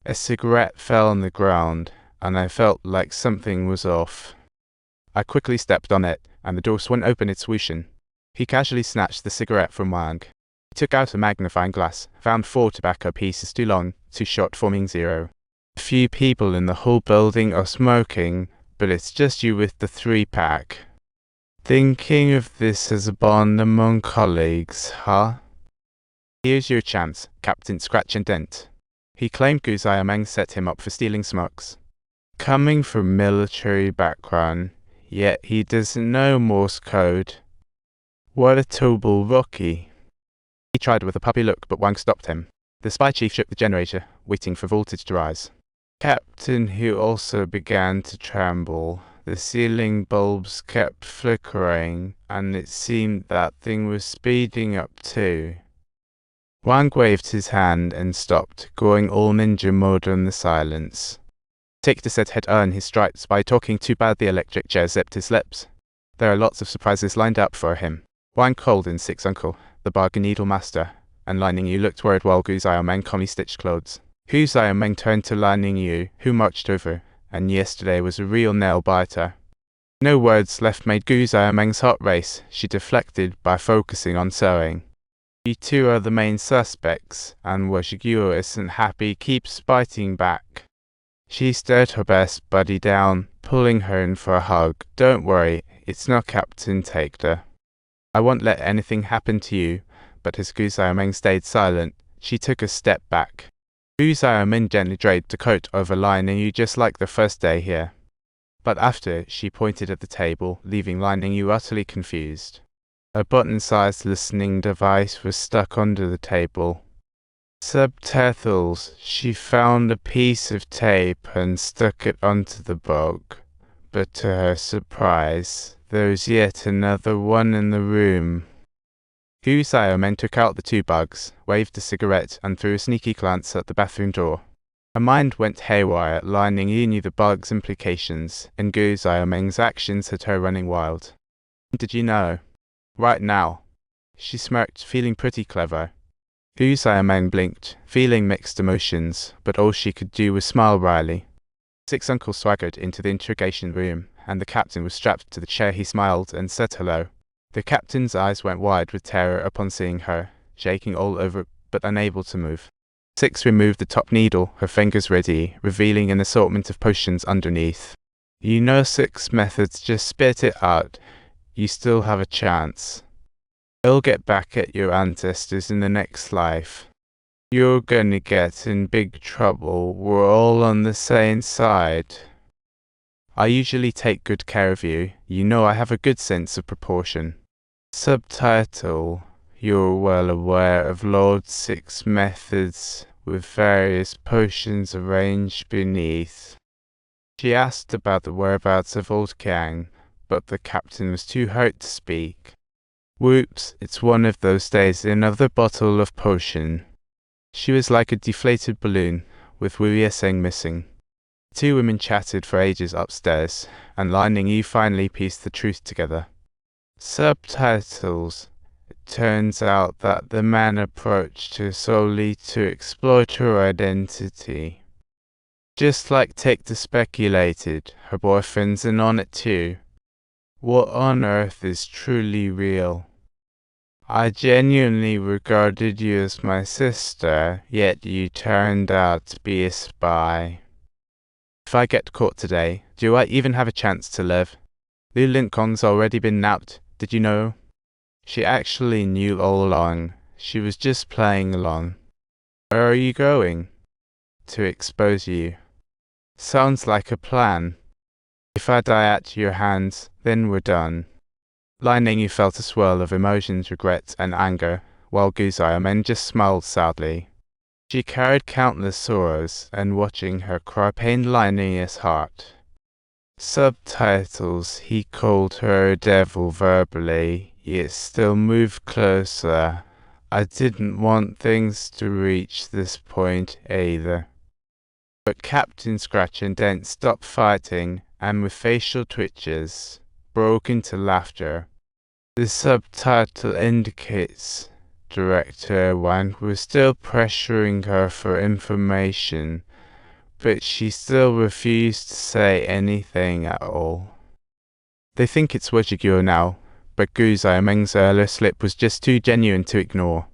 A cigarette fell on the ground, and I felt like something was off. I quickly stepped on it, and the door swung open its whooshing. He casually snatched the cigarette from Wang. He took out a magnifying glass, found 4 tobacco pieces too long, too short, forming 0. A few people in the whole building are smoking, but it's just you with the 3-pack. Thinking of this as a bond among colleagues, huh? Here's your chance, Captain Scratch and Dent. He claimed Gu Xiaomeng set him up for stealing smokes. Coming from military background, yet he doesn't know Morse code. What a total rookie. He tried with a puppy look, but Wang stopped him. The spy chief shook the generator, waiting for voltage to rise. Captain Hu also began to tremble. The ceiling bulbs kept flickering, and it seemed that thing was speeding up too. Wang waved his hand and stopped, going all ninja mode in the silence. Tictor said he'd earned his stripes by talking too bad the electric chair zipped his lips. There are lots of surprises lined up for him. Wang called in Six Uncle, the bargain needle master, and Lining Yu looked worried while Gu Xiaomeng calmly stitched clothes. Gu Xiaomeng turned to Lining Yu, who marched over, and yesterday was a real nail-biter. No words left made Gu Xiaomeng's heart race. She deflected by focusing on sewing. You two are the main suspects, and Washiguo isn't happy, keeps biting back. She stared her best buddy down, pulling her in for a hug. Don't worry, it's not Captain Tictor. I won't let anything happen to you. But as Gu Xiaomeng stayed silent, she took a step back. Gu Xiaomeng gently draped the coat over Lining Yu just like the first day here. But after, she pointed at the table, leaving Lining Yu utterly confused. A button-sized listening device was stuck under the table. Subtitles. She found a piece of tape and stuck it onto the book. But to her surprise, there was yet another one in the room. Gu Xiaomeng took out the 2 bugs, waved a cigarette, and threw a sneaky glance at the bathroom door. Her mind went haywire. Lining Yu knew the bug's implications, and Gu Xiaomeng's actions had her running wild. Did you know? Right now. She smirked, feeling pretty clever. Gu Xiaomeng blinked, feeling mixed emotions, but all she could do was smile wryly. Six Uncle swaggered into the interrogation room, and the captain was strapped to the chair. He smiled and said hello. The captain's eyes went wide with terror upon seeing her, shaking all over but unable to move. Six removed the top needle, her fingers ready, revealing an assortment of potions underneath. You know Six methods, just spit it out. You still have a chance. You'll get back at your ancestors in the next life. You're gonna get in big trouble. We're all on the same side. I usually take good care of you. You know I have a good sense of proportion. Subtitle. You're well aware of Lord Six methods, with various potions arranged beneath. She asked about the whereabouts of Old Kang, but the captain was too hurt to speak. Whoops, it's one of those days. Another bottle of potion. She was like a deflated balloon, with Wu Yeseng missing. 2 women chatted for ages upstairs, and Lining Yu finally pieced the truth together. Subtitles. It turns out that the man approached her solely to exploit her identity. Just like Tictor speculated, her boyfriend's in on it too. What on earth is truly real? I genuinely regarded you as my sister, yet you turned out to be a spy. If I get caught today, do I even have a chance to live? Liu Lincoln's already been nabbed, did you know? She actually knew all along. She was just playing along. Where are you going? To expose you. Sounds like a plan. If I die at your hands, then we're done. Lining Yu felt a swirl of emotions, regret, and anger, while Gu Xiaomeng just smiled sadly. She carried countless sorrows, and watching her cry pained Lining Yu's heart. Subtitles. He called her a devil verbally, yet still moved closer. I didn't want things to reach this point either. But Captain Scratch and Dent stopped fighting, and with facial twitches, broke into laughter. The subtitle indicates Director Wang was still pressuring her for information, but she still refused to say anything at all. They think it's Wajigyo now, but Gu's Meng's earlier slip was just too genuine to ignore.